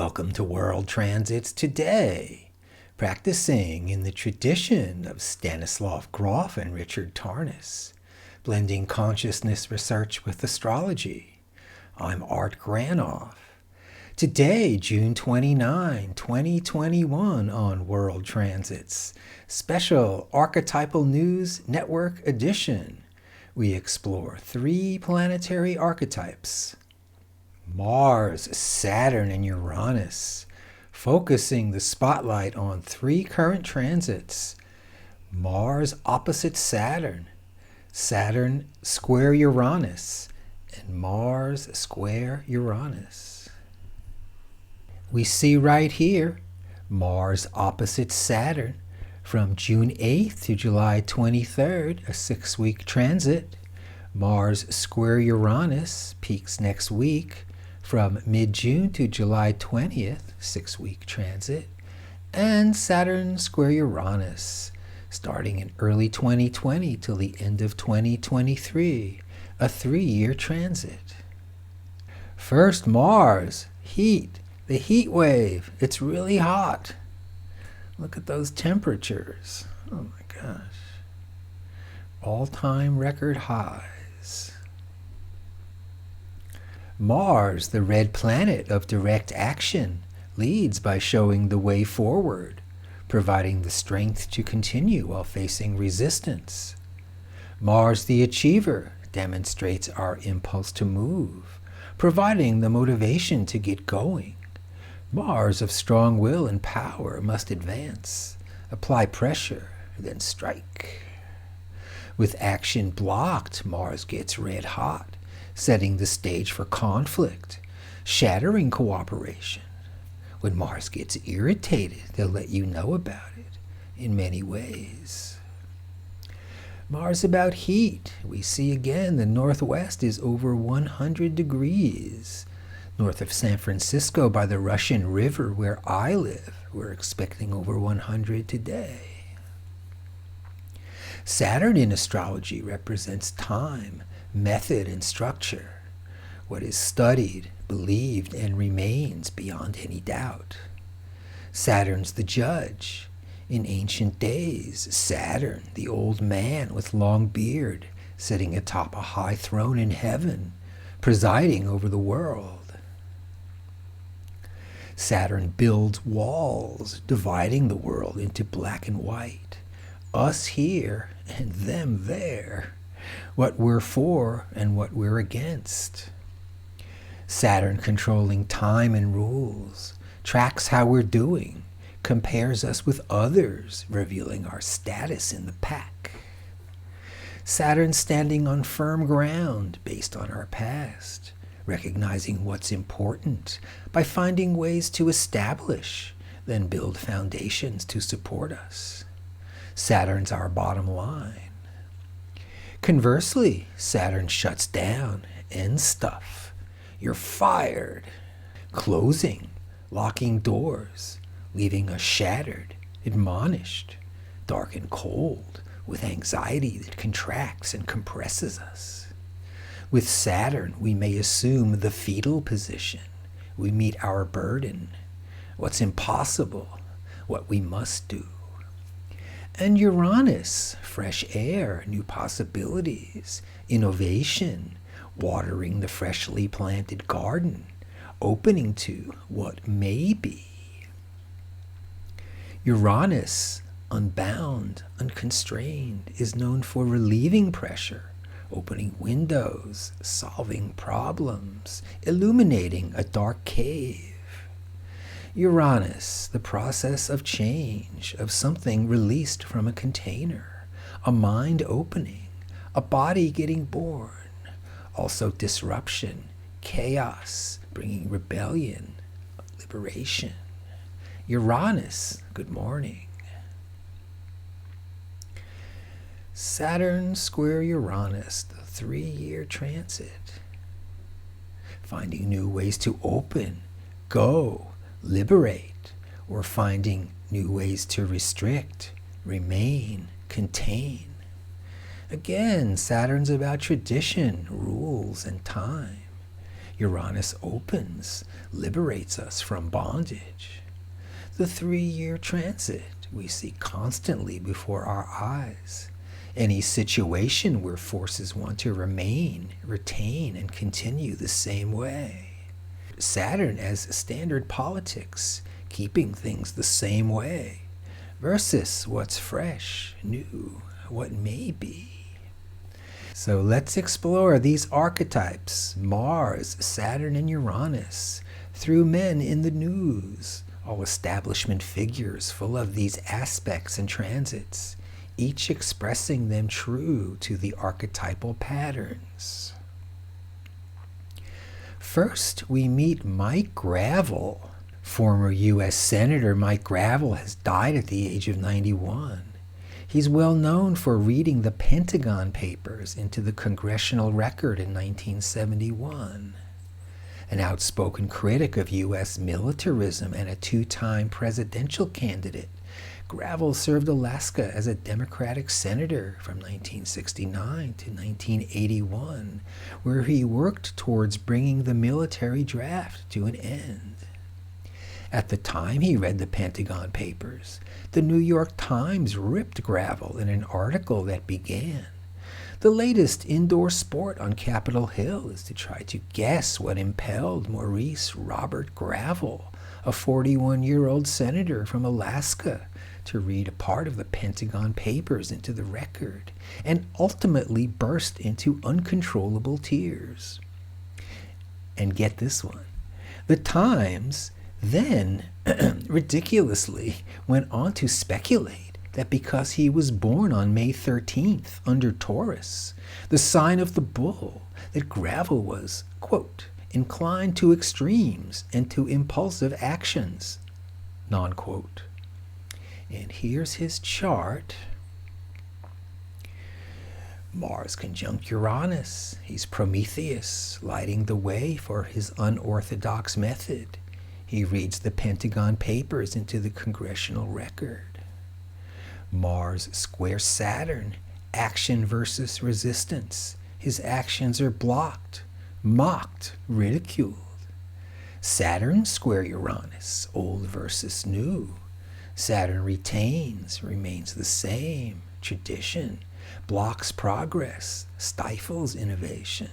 Welcome to World Transits Today, practicing in the tradition of Stanislav Grof and Richard Tarnas, blending consciousness research with astrology. I'm Art Granoff. Today, June 29, 2021, on World Transits, special Archetypal News Network edition. We explore 3 planetary archetypes: Mars, Saturn, and Uranus, focusing the spotlight on 3 current transits: Mars opposite Saturn, Saturn square Uranus, and Mars square Uranus. We see right here Mars opposite Saturn from June 8th to July 23rd, a 6-week transit. Mars square Uranus peaks next week from mid-June to July 20th, 6-week transit, and Saturn square Uranus, starting in early 2020 till the end of 2023, a 3-year transit. First, Mars, heat, the heat wave. It's really hot. Look at those temperatures. Oh my gosh. All-time record highs. Mars, the red planet of direct action, leads by showing the way forward, providing the strength to continue while facing resistance. Mars, the achiever, demonstrates our impulse to move, providing the motivation to get going. Mars of strong will and power must advance, apply pressure, then strike. With action blocked, Mars gets red hot, setting the stage for conflict, shattering cooperation. When Mars gets irritated, they'll let you know about it in many ways. Mars about heat. We see again the northwest is over 100 degrees. North of San Francisco by the Russian River where I live, we're expecting over 100 today. Saturn in astrology represents time, method, and structure, what is studied, believed, and remains beyond any doubt. Saturn's the judge. In ancient days, Saturn, the old man with long beard, sitting atop a high throne in heaven, presiding over the world. Saturn builds walls, dividing the world into black and white, us here and them there, what we're for and what we're against. Saturn controlling time and rules, tracks how we're doing, compares us with others, revealing our status in the pack. Saturn standing on firm ground based on our past, recognizing what's important by finding ways to establish, then build foundations to support us. Saturn's our bottom line. Conversely, Saturn shuts down, ends stuff. You're fired. Closing, locking doors, leaving us shattered, admonished, dark and cold, with anxiety that contracts and compresses us. With Saturn, we may assume the fetal position. We meet our burden, what's impossible, what we must do. And Uranus, fresh air, new possibilities, innovation, watering the freshly planted garden, opening to what may be. Uranus, unbound, unconstrained, is known for relieving pressure, opening windows, solving problems, illuminating a dark cave. Uranus, the process of change, of something released from a container, a mind opening, a body getting born, also disruption, chaos, bringing rebellion, liberation. Uranus, good morning. Saturn square Uranus, the 3-year transit. Finding new ways to open, go, liberate, or finding new ways to restrict, remain, contain. Again, Saturn's about tradition, rules, and time. Uranus opens, liberates us from bondage. The 3-year transit we see constantly before our eyes. Any situation where forces want to remain, retain, and continue the same way. Saturn as standard politics, keeping things the same way, versus what's fresh, new, what may be. So let's explore these archetypes, Mars, Saturn, and Uranus, through men in the news, all establishment figures full of these aspects and transits, each expressing them true to the archetypal patterns. First, we meet Mike Gravel. Former U.S. Senator Mike Gravel has died at the age of 91. He's well known for reading the Pentagon Papers into the Congressional Record in 1971. An outspoken critic of U.S. militarism and a 2-time presidential candidate, Gravel served Alaska as a Democratic senator from 1969 to 1981, where he worked towards bringing the military draft to an end. At the time he read the Pentagon Papers, the New York Times ripped Gravel in an article that began, "The latest indoor sport on Capitol Hill is to try to guess what impelled Maurice Robert Gravel, a 41-year-old senator from Alaska, to read a part of the Pentagon Papers into the record, and ultimately burst into uncontrollable tears." And get this one. The Times then ridiculously went on to speculate that because he was born on May 13th under Taurus, the sign of the bull, that Gravel was, quote, inclined to extremes and to impulsive actions, non-quote. And here's his chart. Mars conjunct Uranus. He's Prometheus, lighting the way for his unorthodox method. He reads the Pentagon Papers into the Congressional Record. Mars square Saturn, action versus resistance. His actions are blocked, mocked, ridiculed. Saturn square Uranus, old versus new. Saturn retains, remains the same, tradition, blocks progress, stifles innovation.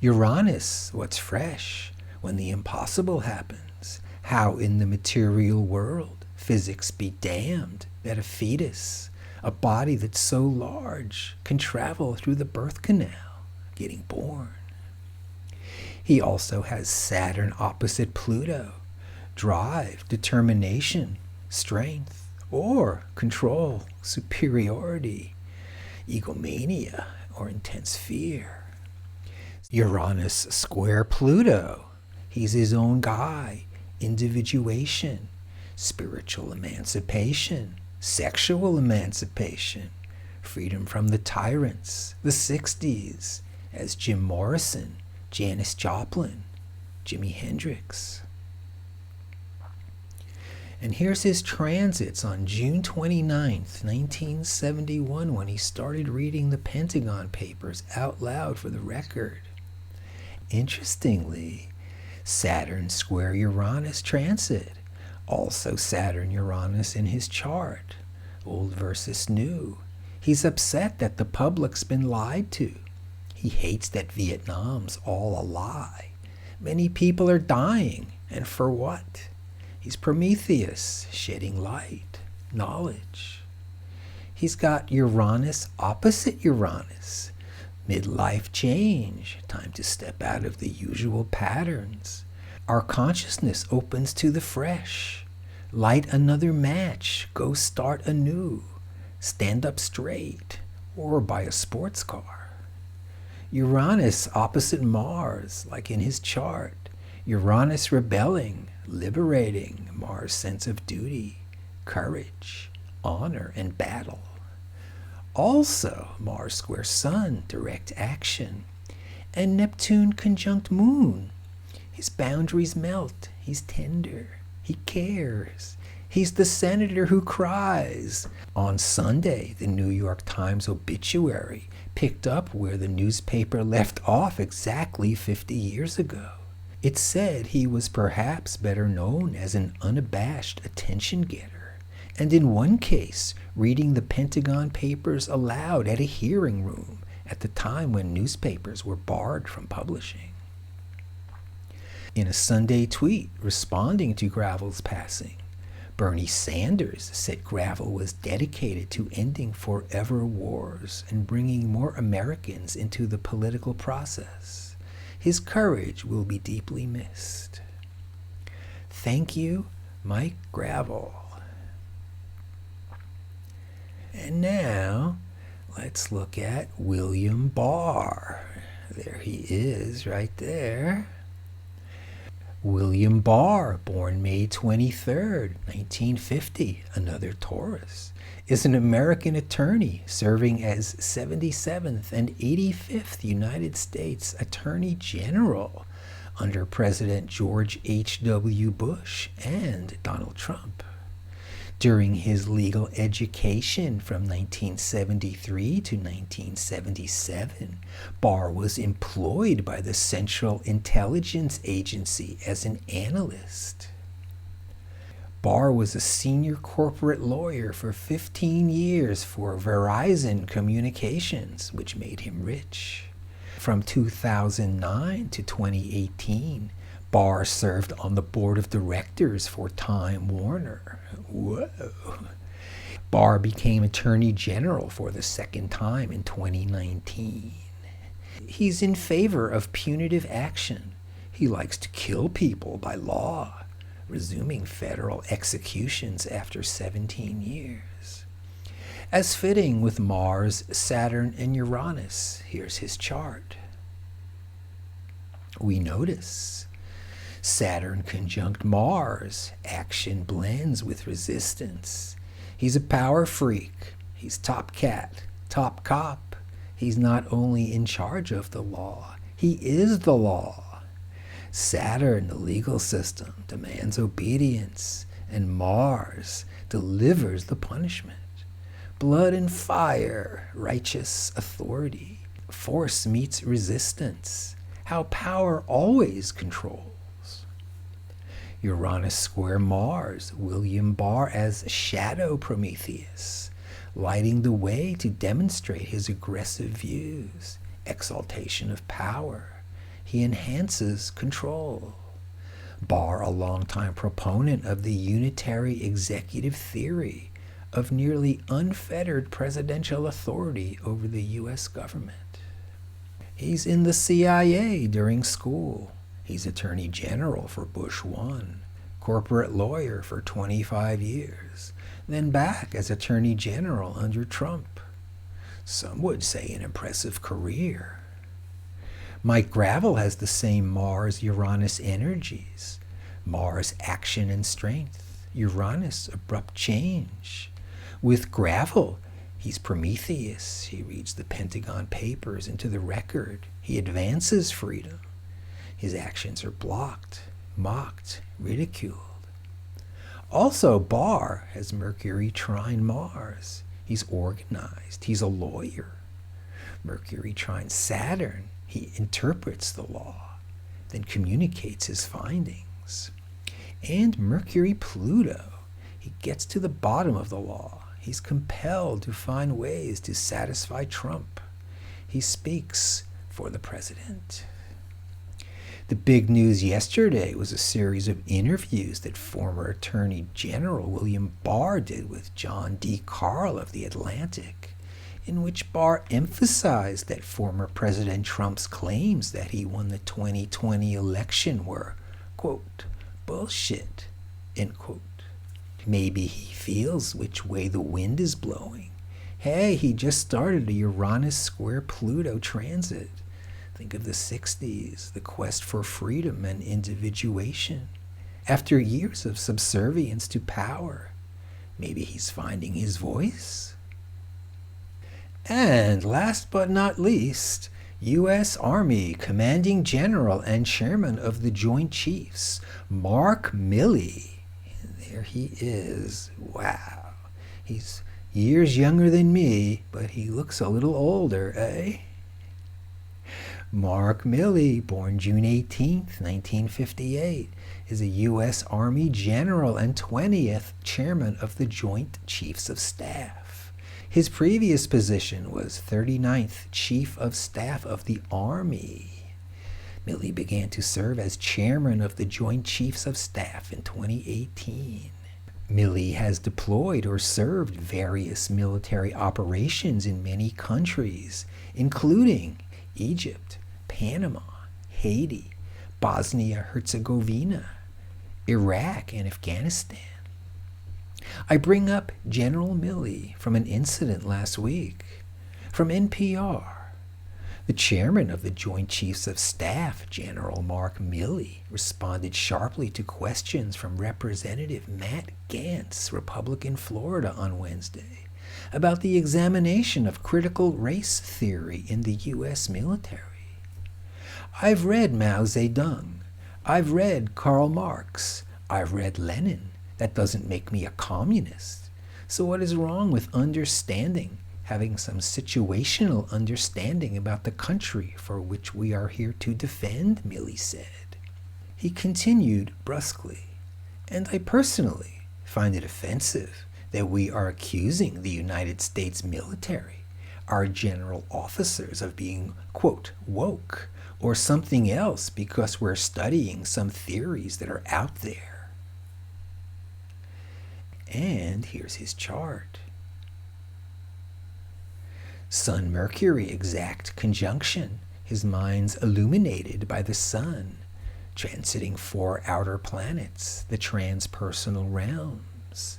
Uranus, what's fresh, when the impossible happens. How in the material world, physics be damned, that a fetus, a body that's so large, can travel through the birth canal, getting born. He also has Saturn opposite Pluto, drive, determination, strength, or control, superiority, egomania, or intense fear. Uranus square Pluto, he's his own guy, individuation, spiritual emancipation, sexual emancipation, freedom from the tyrants, the 60s, as Jim Morrison, Janis Joplin, Jimi Hendrix. And here's his transits on June 29th, 1971, when he started reading the Pentagon Papers out loud for the record. Interestingly, Saturn square Uranus transit, also Saturn-Uranus in his chart, old versus new. He's upset that the public's been lied to. He hates that Vietnam's all a lie. Many people are dying, and for what? He's Prometheus, shedding light, knowledge. He's got Uranus opposite Uranus, midlife change, time to step out of the usual patterns. Our consciousness opens to the fresh. Light another match, go start anew, stand up straight, or buy a sports car. Uranus opposite Mars, like in his chart. Uranus rebelling, liberating, Mars' sense of duty, courage, honor, and battle. Also, Mars square Sun, direct action. And Neptune conjunct Moon. His boundaries melt, he's tender, he cares. He's the senator who cries. On Sunday, the New York Times obituary picked up where the newspaper left off exactly 50 years ago. It said he was perhaps better known as an unabashed attention-getter, and in one case, reading the Pentagon Papers aloud at a hearing room at the time when newspapers were barred from publishing. In a Sunday tweet responding to Gravel's passing, Bernie Sanders said Gravel was dedicated to ending forever wars and bringing more Americans into the political process. His courage will be deeply missed. Thank you, Mike Gravel. And now, let's look at William Barr. There he is, right there. William Barr, born May 23rd, 1950, another Taurus, is an American attorney serving as 77th and 85th United States Attorney General under President George H.W. Bush and Donald Trump. During his legal education from 1973 to 1977, Barr was employed by the Central Intelligence Agency as an analyst. Barr was a senior corporate lawyer for 15 years for Verizon Communications, which made him rich. From 2009 to 2018, Barr served on the board of directors for Time Warner. Whoa. Barr became Attorney General for the second time in 2019. He's in favor of punitive action. He likes to kill people by law, resuming federal executions after 17 years. As fitting with Mars, Saturn, and Uranus, here's his chart. We notice Saturn conjunct Mars. Action blends with resistance. He's a power freak. He's top cat, top cop. He's not only in charge of the law, he is the law. Saturn, the legal system, demands obedience, and Mars delivers the punishment. Blood and fire, righteous authority. Force meets resistance. How power always controls. Uranus square Mars, William Barr as Shadow Prometheus, lighting the way to demonstrate his aggressive views, exaltation of power. He enhances control. Barr, a longtime proponent of the unitary executive theory of nearly unfettered presidential authority over the U.S. government. He's in the CIA during school. He's Attorney General for Bush 1, corporate lawyer for 25 years, then back as Attorney General under Trump. Some would say an impressive career. Mike Gravel has the same Mars-Uranus energies. Mars, action and strength. Uranus, abrupt change. With Gravel, he's Prometheus. He reads the Pentagon Papers into the record. He advances freedom. His actions are blocked, mocked, ridiculed. Also, Barr has Mercury trine Mars. He's organized. He's a lawyer. Mercury trine Saturn. He interprets the law, then communicates his findings. And Mercury Pluto. He gets to the bottom of the law. He's compelled to find ways to satisfy Trump. He speaks for the president. The big news yesterday was a series of interviews that former Attorney General William Barr did with John D. Carl of The Atlantic, in which Barr emphasized that former President Trump's claims that he won the 2020 election were, quote, bullshit, end quote. Maybe he feels which way the wind is blowing. Hey, he just started a Uranus square Pluto transit. Think of the 60s, the quest for freedom and individuation. After years of subservience to power, maybe he's finding his voice? And last but not least, U.S. Army Commanding General and Chairman of the Joint Chiefs, Mark MIlley. And there he is. Wow. He's Years younger than me, but he looks a little older, eh? Mark MIlley, born June 18th, 1958, is a U.S. Army general and 20th chairman of the Joint Chiefs of Staff. His previous position was 39th Chief of Staff of the Army. MIlley began to serve as chairman of the Joint Chiefs of Staff in 2018. MIlley has deployed or served various military operations in many countries, including Egypt, Panama, Haiti, Bosnia-Herzegovina, Iraq, and Afghanistan. I bring up General MIlley from an incident last week. From NPR, the chairman of the Joint Chiefs of Staff, General Mark MIlley, responded sharply to questions from Representative Matt Gaetz, Republican, Florida, on Wednesday, about the examination of critical race theory in the U.S. military. I've read Mao Zedong. I've read Karl Marx. I've read Lenin. That doesn't make me a communist. So what is wrong with having some situational understanding about the country for which we are here to defend, MIlley said. He continued brusquely, and I personally find it offensive that we are accusing the United States military, our general officers, of being, quote, woke, or something else because we're studying some theories that are out there. And here's his chart. Sun-Mercury exact conjunction, his mind's illuminated by the sun, transiting 4 outer planets, the transpersonal realms.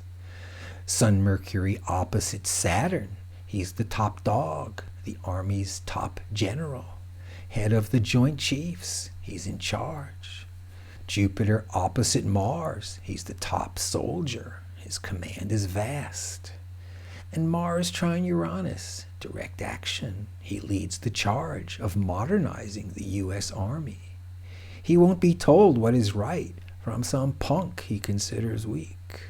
Sun-Mercury opposite Saturn, he's the top dog, the Army's top general, head of the Joint Chiefs, he's in charge. Jupiter opposite Mars, he's the top soldier, his command is vast. And Mars trine Uranus, direct action, he leads the charge of modernizing the U.S. Army. He won't be told what is right from some punk he considers weak.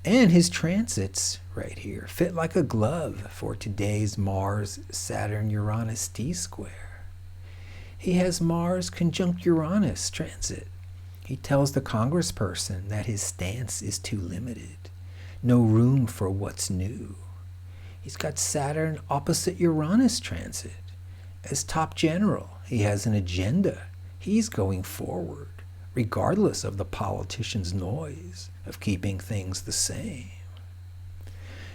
And his transits, right here, fit like a glove for today's Mars Saturn Uranus T square. He has Mars conjunct Uranus transit. He tells the congressperson that his stance is too limited. No room for what's new. He's got Saturn opposite Uranus transit. As top general, he has an agenda. He's going forward, regardless of the politician's noise of keeping things the same.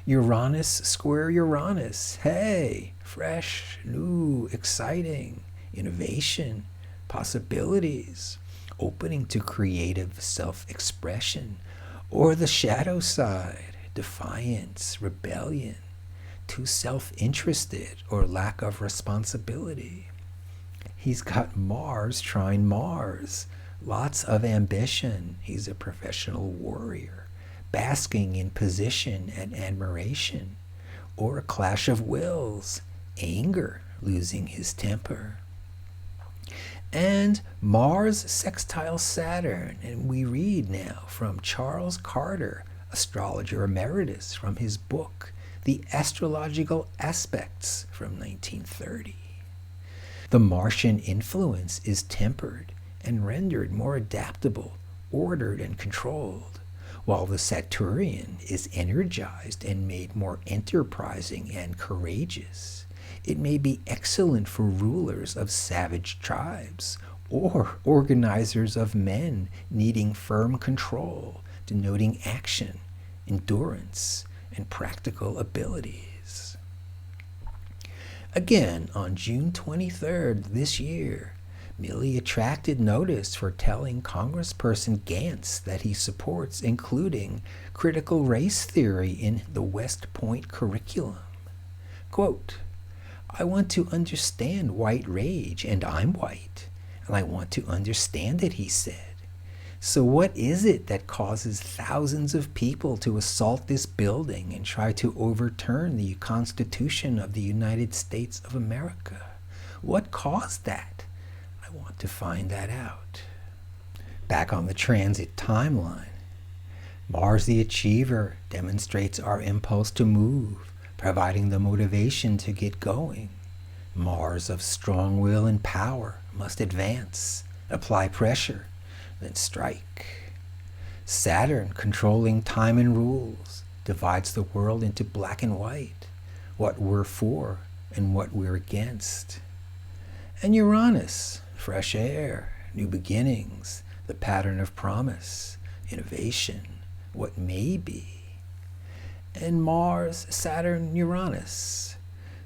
Uranus square Uranus. Hey, fresh, new, exciting, innovation, possibilities, opening to creative self-expression, or the shadow side, defiance, rebellion, too self-interested or lack of responsibility. He's got Mars trine Mars, lots of ambition. He's a professional warrior, basking in position and admiration, or a clash of wills, anger, losing his temper. And Mars sextile Saturn, and we read now from Charles Carter, astrologer emeritus, from his book, The Astrological Aspects, from 1930. The Martian influence is tempered and rendered more adaptable, ordered and controlled, while the Saturnian is energized and made more enterprising and courageous. It may be excellent for rulers of savage tribes or organizers of men needing firm control, denoting action, endurance, and practical abilities. Again, on June 23rd this year, MIlley attracted notice for telling Congressperson Gaetz that he supports including critical race theory in the West Point curriculum. Quote, I want to understand white rage, and I'm white, and I want to understand it, he said. So what is it that causes thousands of people to assault this building and try to overturn the Constitution of the United States of America? What caused that? I want to find that out. Back on the transit timeline. Mars the Achiever demonstrates our impulse to move, providing the motivation to get going. Mars of strong will and power must advance, apply pressure, then strike. Saturn, controlling time and rules, divides the world into black and white, what we're for and what we're against. And Uranus, fresh air, new beginnings, the pattern of promise, innovation, what may be. And Mars, Saturn, Uranus,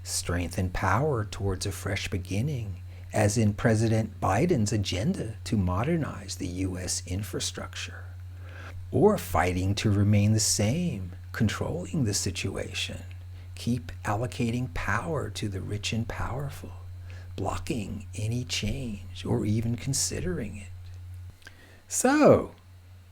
strength and power towards a fresh beginning, as in President Biden's agenda to modernize the U.S. infrastructure. Or fighting to remain the same, controlling the situation, keep allocating power to the rich and powerful, blocking any change or even considering it. So,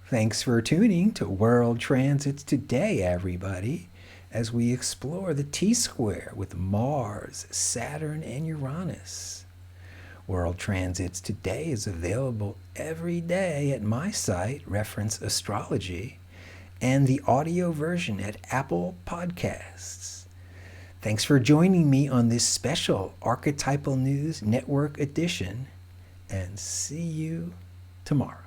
thanks for tuning to World Transits Today, everybody, as we explore the T-square with Mars, Saturn, and Uranus. World Transits Today is available every day at my site, Reference Astrology, and the audio version at Apple Podcasts. Thanks for joining me on this special Archetypal News Network edition, and see you tomorrow.